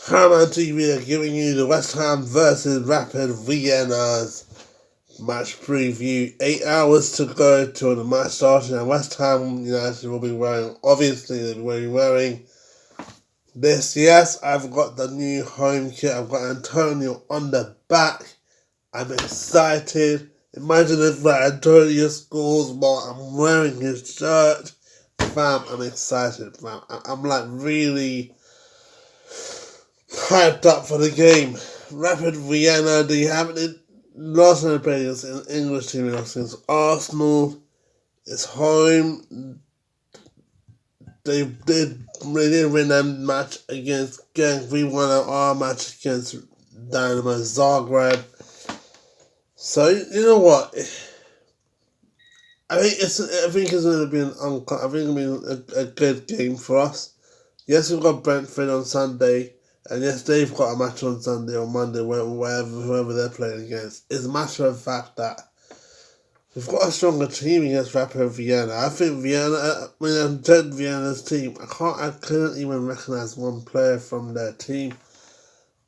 Paramount TV are giving you the West Ham versus Rapid Vienna's match preview. 8 hours to go till the match starts, and West Ham United will be wearing, obviously they will be wearing this. Yes, I've got the new home kit. I've got Antonio on the back. I'm excited. Imagine if Antonio scores while I'm wearing his shirt. Fam, I'm excited, fam. I'm like really hyped up for the game. Rapid Vienna, they haven't lost their played against an English team against Arsenal. It's home. They did win that match against Genk. We won our match against Dynamo Zagreb. So you know what? I think it's going to be a good game for us. Yes, we've got Brentford on Sunday, and yes, they've got a match on Sunday or Monday, whoever they're playing against. It's a matter of fact that we've got a stronger team against Rapid Vienna. I think I've checked Vienna's team. I couldn't even recognise one player from their team.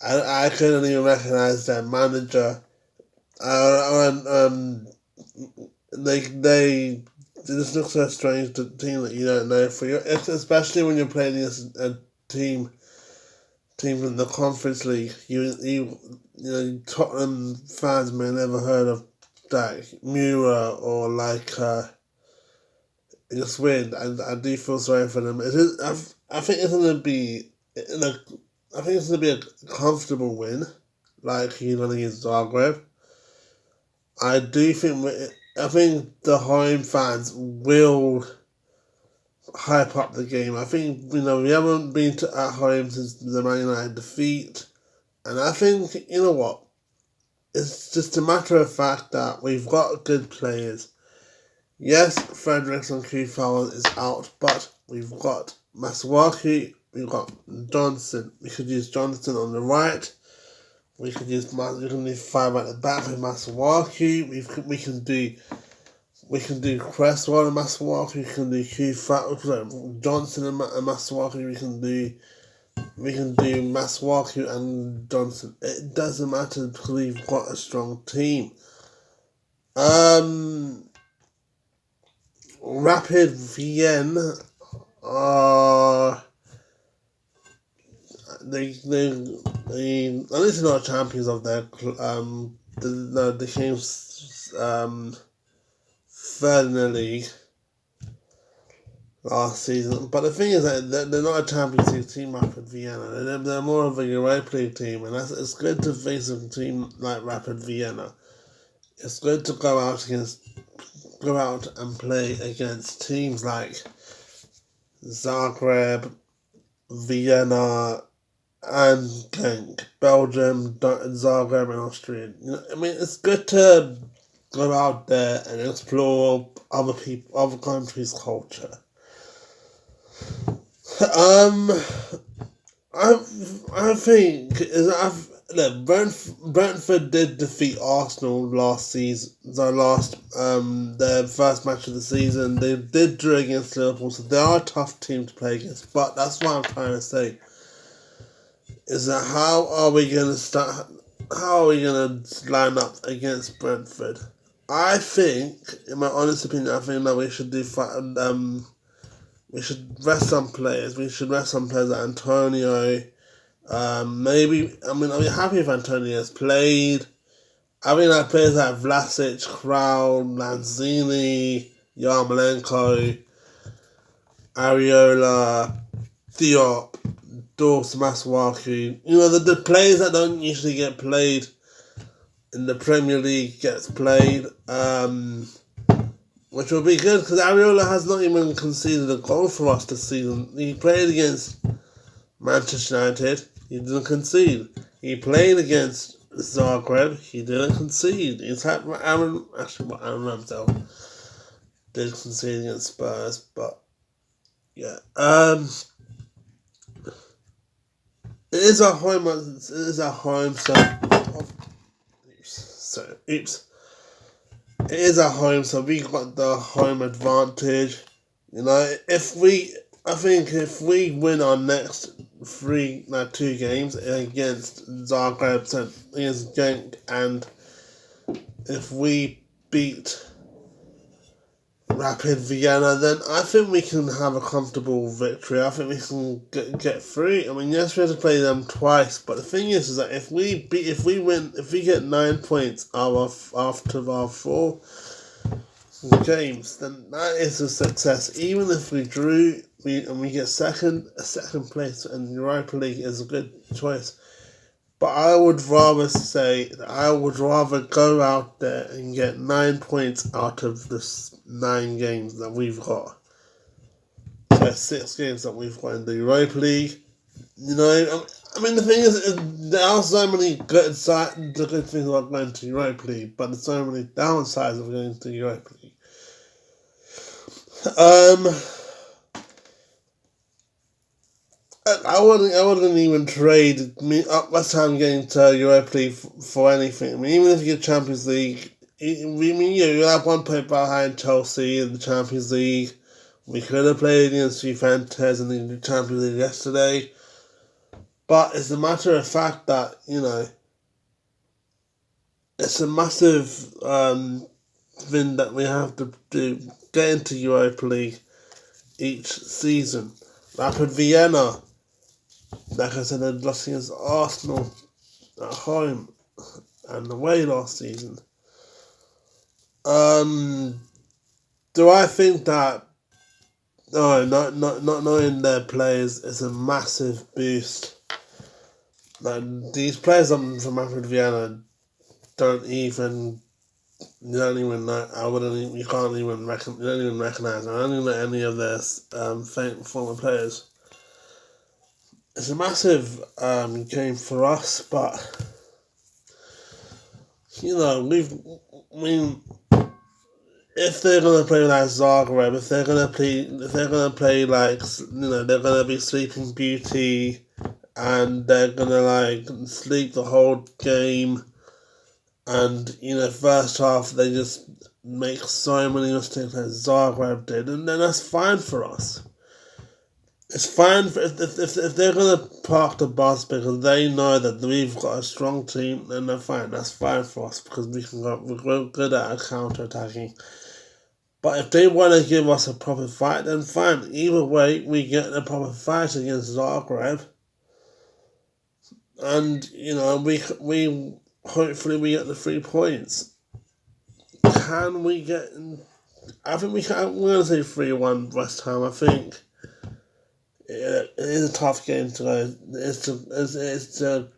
I couldn't even recognise their manager. They just look so strange to a team that you don't know especially when you're playing against a team in the Conference League. You know Tottenham fans may have never heard of like Mura or like it's weird. I do feel sorry for them. I think it's gonna be a comfortable win, like against Zagreb. I think the home fans will hype up the game. I think, we haven't been at home since the Man United defeat. And I think, you know what? It's just a matter of fact that we've got good players. Yes, Fredericks and Kufal is out, but we've got Masuaku, we've got Johnson. We could use Johnson on the right. We can do 5 at the back with Masuaku. We can do Cresswell and Masuaku. We can do Johnson and Masuaku. We can do Masuaku and Johnson. It doesn't matter because we've got a strong team. Rapid Vienna are they at least not champions of their they came third in the league last season. But the thing is that they're not a Champions League team, Rapid Vienna. They're more of a Europa League team, and it's good to face a team like Rapid Vienna. It's good to go out and play against teams like Zagreb, Vienna, and Genk, Belgium, Zagreb, and Austria. It's good to go out there and explore other countries' culture. I think Brentford did defeat Arsenal last season. Their first match of the season. They did draw against Liverpool, so they are a tough team to play against. But that's what I'm trying to say. Is that how are we going to line up against Brentford? I think, in my honest opinion, I think that we should we should rest some players. We should rest some players like Antonio. I'll be happy if Antonio has played. Like players like Vlasic, Krau, Lanzini, Yarmolenko, Areola, Diop, Dorse, Masuaku. The players that don't usually get played in the Premier League gets played, which will be good because Areola has not even conceded a goal for us this season. He played against Manchester United, he didn't concede. He played against Zagreb, he didn't concede. Aaron Ramsdale did concede against Spurs, but yeah. It is a home, It is a home, so we got the home advantage. If we win our next two games against Zagreb and against Genk, and if we beat Rapid Vienna, then I think we can have a comfortable victory. I think we can get through. I mean, yes, we have to play them twice, but the thing is that if we get 9 points after our 4 games, then that is a success. Even if we drew, we get second place, and Europa League is a good choice. But I would rather go out there and get 9 points out of the 9 games that we've got. So 6 games that we've got in the Europa League. You know, I mean, the thing is there are so many good things about going to Europa League, but there's so many downsides of going to Europa League. I wouldn't even trade West Ham getting to Europa League for anything. I mean, even if you get Champions League, you have 1 point behind Chelsea in the Champions League. We could have played against Juventus in the Champions League yesterday. But it's a matter of fact that, you know, it's a massive thing that we have to do, get into Europa League each season. Rapid Vienna, like I said, they lost against Arsenal at home and away last season. Do I think that not knowing their players is a massive boost? Like, these players from Rapid Vienna don't even recognize. I don't even know any of their former players. It's a massive game for us, but you know, if they're gonna play like Zagreb, if they're gonna play like, you know, they're gonna be Sleeping Beauty, and they're gonna like sleep the whole game, and you know, first half they just make so many mistakes like Zagreb did, and then that's fine for us. It's fine if they're gonna park the bus because they know that we've got a strong team, then they're fine. That's fine for us because we're good at counter attacking. But if they want to give us a proper fight, then fine. Either way, we get a proper fight against Zagreb, and you know, we hopefully we get the 3 points. Can we get? I think we can. We're gonna say 3-1 West Ham. I think. It is a tough game to go. It's a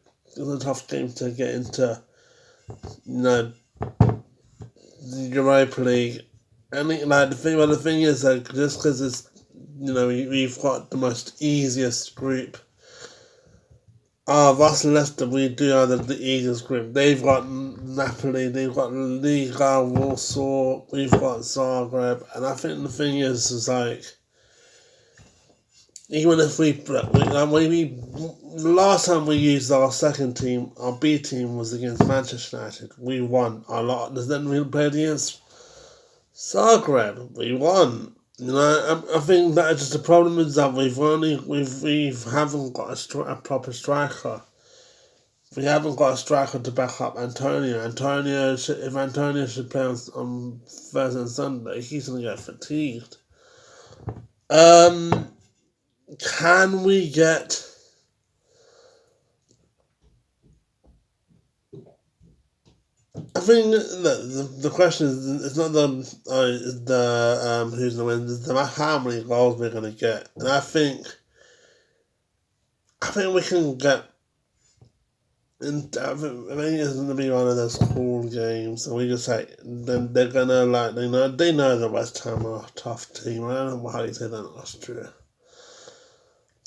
tough game to get into, you know, the Europa League. And the thing is that just because it's, you know, we've got the most easiest group. Us and Leicester, we do have the easiest group. They've got Napoli, they've got Liga, Warsaw, we've got Zagreb, and I think the thing is like, even if the last time we used our second team, our B team was against Manchester United. We won a lot. Then we played against Zagreb. We won. You know, I think that just the problem is that we haven't got a proper striker. We haven't got a striker to back up Antonio. If Antonio should play on Thursday and Sunday, he's gonna get fatigued. Can we get? I think the question is, it's not who's gonna win. It's how many goals we're gonna get, and I think we can get. I think it's gonna be one of those cool games, and we just like then they're gonna like they know that West Ham are a tough team. I don't know how you say that in Austria.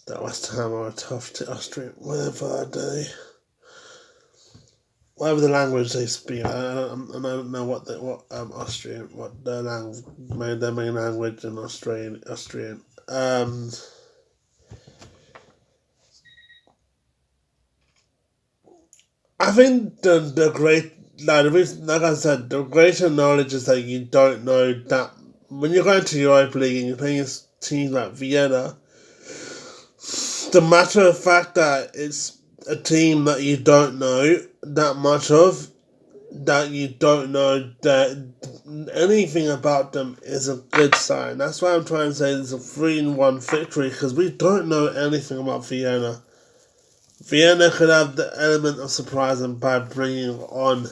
That West Ham are a tough Austrian, whatever the language they speak. I don't know what Austrian, what their main language in Austrian. I think the great, like I said, the greater knowledge is that you don't know that when you're going to Europa League and you're playing against teams like Viena, the matter of fact that it's a team that you don't know that much of, that you don't know that anything about them is a good sign. That's why I'm trying to say it's a 3-1 victory, because we don't know anything about Vienna. Vienna could have the element of surprising by bringing on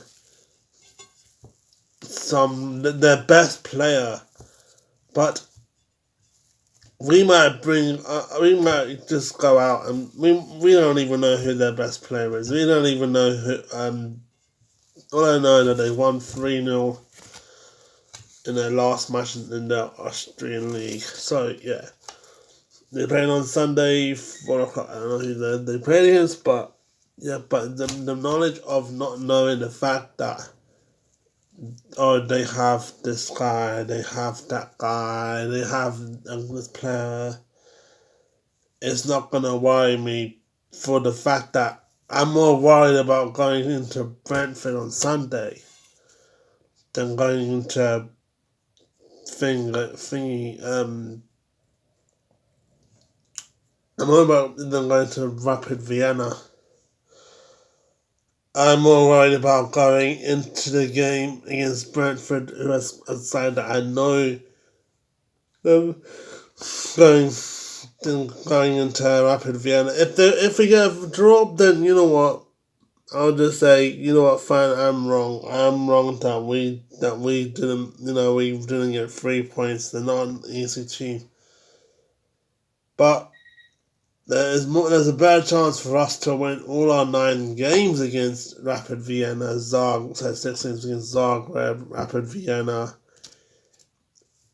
their best player, but we might just go out and we don't even know who their best player is. We don't even know who. All I know is that they won 3-0 in their last match in the Austrian league. So yeah, they played on Sunday 4 o'clock. I don't know who they played against, but yeah, but the knowledge of not knowing the fact that, oh, they have this guy, they have that guy, they have this player, it's not going to worry me, for the fact that I'm more worried about going into Brentford on Sunday than going into I'm more about than going to Rapid Vienna. I'm more worried about going into the game against Brentford, who has a side that I know them going into Rapid Vienna. If we get a draw, then you know what? I'll just say, you know what, fine, I'm wrong. I'm wrong that we didn't, we didn't get 3 points. They're not an easy team. But there's a better chance for us to win all our 9 games against Rapid Vienna, 6 games against Zagreb, Rapid Vienna,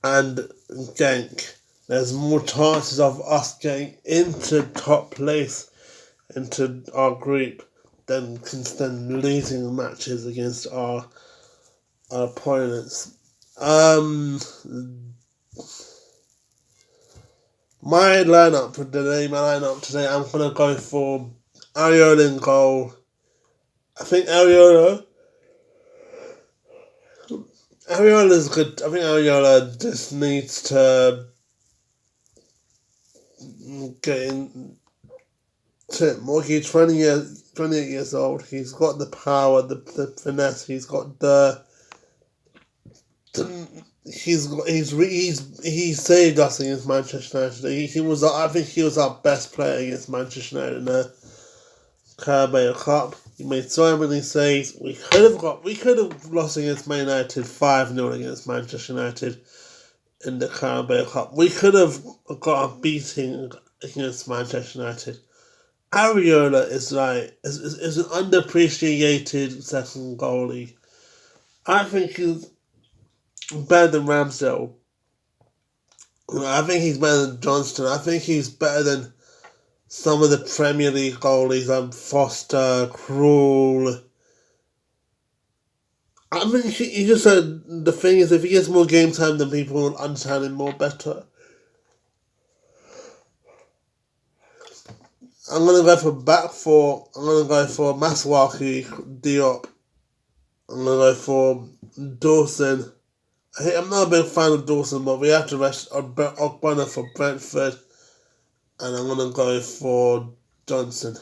and Genk. There's more chances of us getting into top place, into our group, than losing matches against our opponents. My lineup today, I'm going to go for Ariola in goal. I think Ariola is good. I think Ariola just needs to get into it more. He's 28 years old. He's got the power, the finesse. He's got he saved us against Manchester United. I think he was our best player against Manchester United in the Carabao Cup. He made so many saves. We could have lost against Man United 5-0 against Manchester United in the Carabao Cup. We could have got a beating against Manchester United. Ariola is an underappreciated second goalie. I think he's better than Ramsdale. I think he's better than Johnston. I think he's better than some of the Premier League goalies, Foster, Krul. I mean, he just said the thing is, if he gets more game time, then people will understand him more better. I'm gonna go for back four. I'm gonna go for Masuaku, Diop. I'm gonna go for Dawson. I'm not a big fan of Dawson, but we have to rest Ogbonna for Brentford. And I'm going to go for Johnson.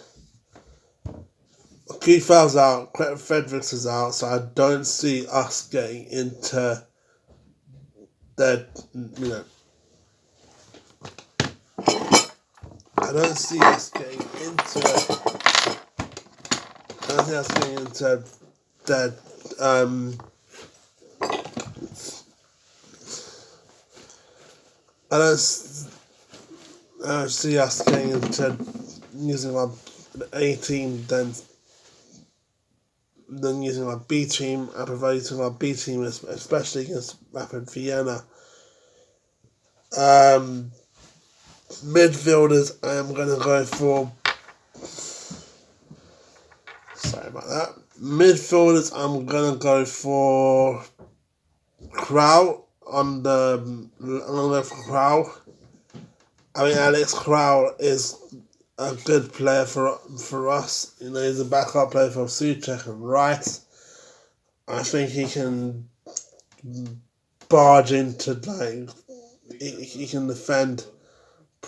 Keith's out, Fredericks is out, so I don't see us getting into the, I don't see us getting into that, I don't see us getting into using our A team than using our B team. I prefer using our B team, especially against Rapid Vienna. Midfielders, I am going to go for. Sorry about that. Midfielders, I'm going to go for Krau I'm going to go for Krau. I mean, Alex Krau is a good player for us. He's a backup player for Suchek and Rice. I think he can barge into, he can defend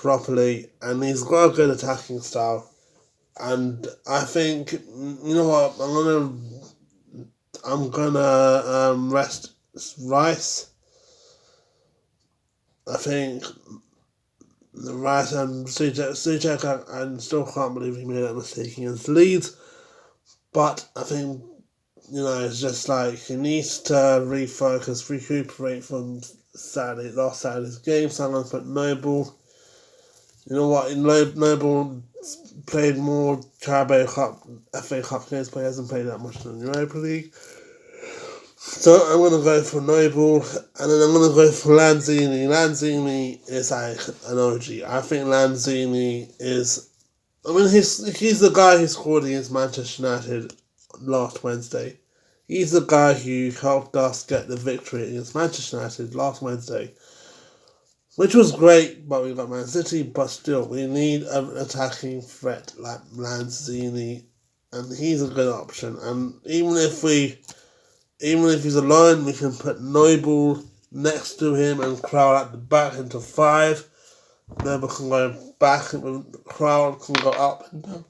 properly, and he's got a good attacking style. And I think, you know what, I'm gonna rest Rice. I think the Rice and Suchek, I still can't believe he made that mistake against Leeds. But I think, it's just like he needs to refocus, recuperate from last Saturday's game. So I'm going to put Noble. You know what? Noble played more Carabao Cup, FA Cup games, but he hasn't played that much in the Europa League. So I'm going to go for Noble, and then I'm going to go for Lanzini. Lanzini is like an OG. I think Lanzini is... he's the guy who scored against Manchester United last Wednesday. He's the guy who helped us get the victory against Manchester United last Wednesday. Which was great, but we got Man City, but still, we need an attacking threat like Lanzini, and he's a good option. And even if he's alone, we can put Noble next to him and Crowell at the back into 5. Noble can go back, and Crowell can go up and down.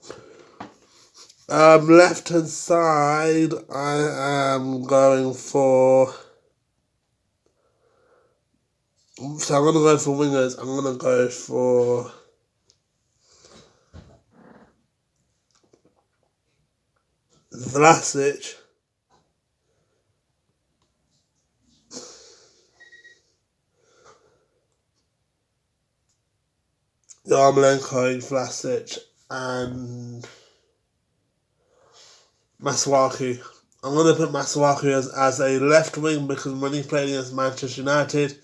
Left hand side, I am going for... So I'm going to go for wingers. I'm going to go for... Vlasic. Yarmolenko, Vlasic, and Masuaku. I'm going to put Masuaku as a left wing because when he played against Manchester United,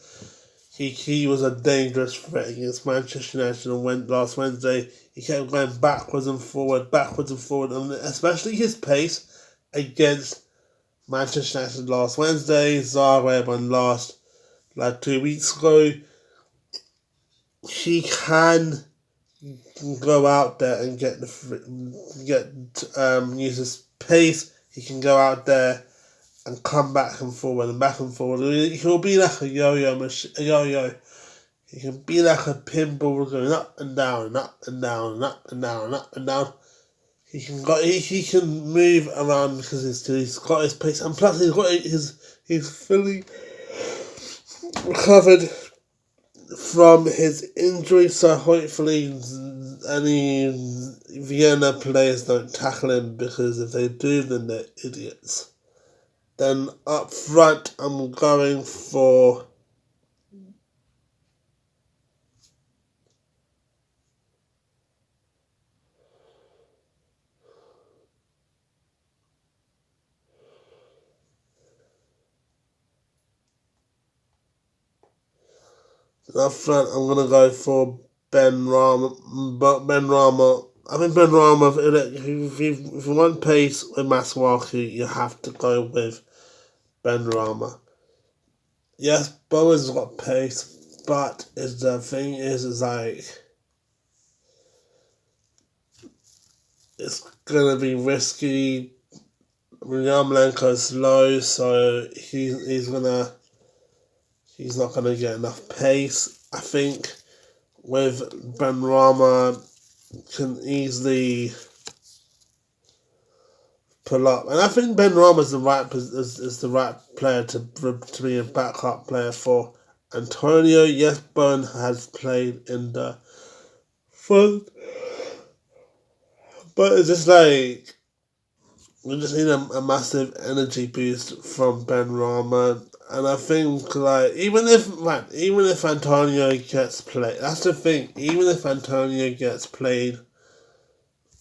he was a dangerous threat against Manchester United, and last Wednesday he kept going backwards and forward, and especially his pace against Manchester United last Wednesday, Zagreb, and last 2 weeks ago. He can go out there and use his pace. He can go out there and come back and forward and back and forward. He'll be like a yo-yo. He can be like a pinball going up and down and up and down and up and down and up and down. He can move around because he's got his pace, and plus he's fully recovered from his injury, so hopefully any Viena players don't tackle him, because if they do, then they're idiots. Then up front, I'm going for up front. I'm gonna go for Ben Rama. I think Ben Rama. If you want pace with Masuaku, you have to go with Ben Rama. Yes, Bowen's got pace, but the thing is like it's gonna be risky. Yarmolenko's low, so he's not gonna get enough pace. I think with Ben Rama can easily pull up, and I think Ben Rama is the right player to be a backup player for Antonio. Yes, Bowen has played in the front, but it's just like we just need a massive energy boost from Ben Rama. And I think even if Antonio gets played, that's the thing. Even if Antonio gets played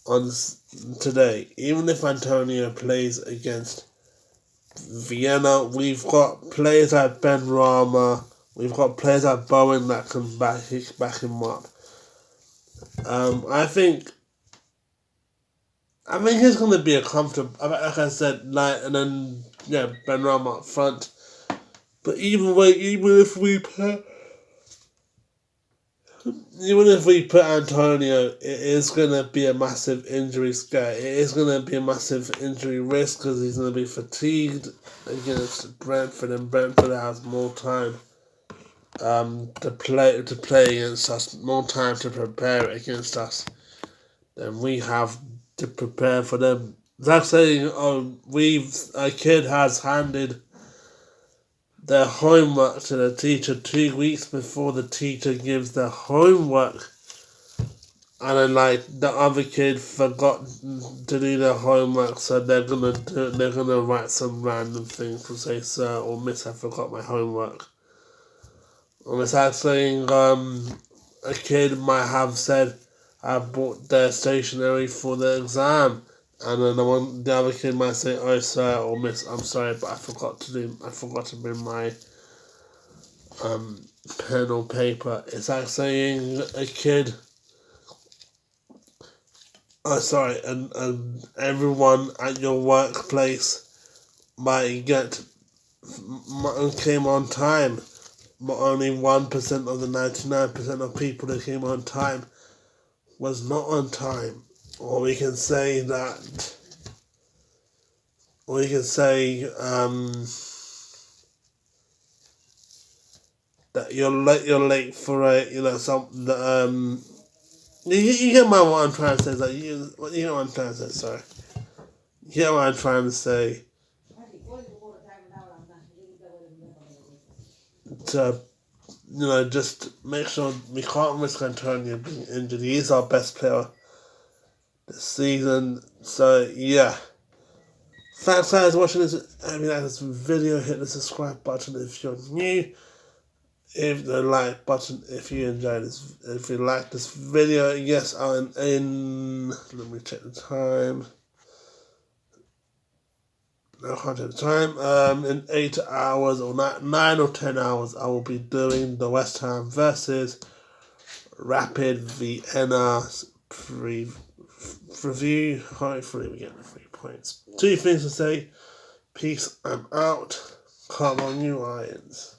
on today, even if Antonio plays against Vienna, we've got players like Ben Rama, we've got players like Bowen that can back him up. I think he's going to be a comfortable, like I said, and then Ben Rama up front. But even if we put Antonio, it is going to be a massive injury scare. It is going to be a massive injury risk because he's going to be fatigued against Brentford, and Brentford has more time to play against us, more time to prepare against us than we have to prepare for them. That's saying, a kid has handed their homework to the teacher 2 weeks before the teacher gives their homework. And then, the other kid forgot to do their homework, so they're gonna write some random thing to say, "Sir or Miss, I forgot my homework." Or it's actually, a kid might have said, "I bought their stationery for the exam," and then the other kid might say, "Oh, sir or Miss, I'm sorry, but I forgot to bring my pen or paper." It's like saying a kid. Oh, sorry, and everyone at your workplace came on time, but only 1% of the 99% of people that came on time was not on time. Or we can say that. Or we can say that you're late. You're late for something. You get what I'm trying to say. You get what I'm trying to say. Sorry. You get what I'm trying to say. To just make sure we can't risk Antonio being injured. He is our best player this season. So yeah. Thanks guys for watching this. If you like this video, hit the subscribe button if you're new. Hit the like button if you enjoyed this. If you like this video, yes, let me check the time. No, I can't check the time. In 8 hours or 9 or 10 hours, I will be doing the West Ham versus Rapid Vienna review. Hopefully we get the 3 points. 2 things to say. Peace, I'm out. Come on, you Lions.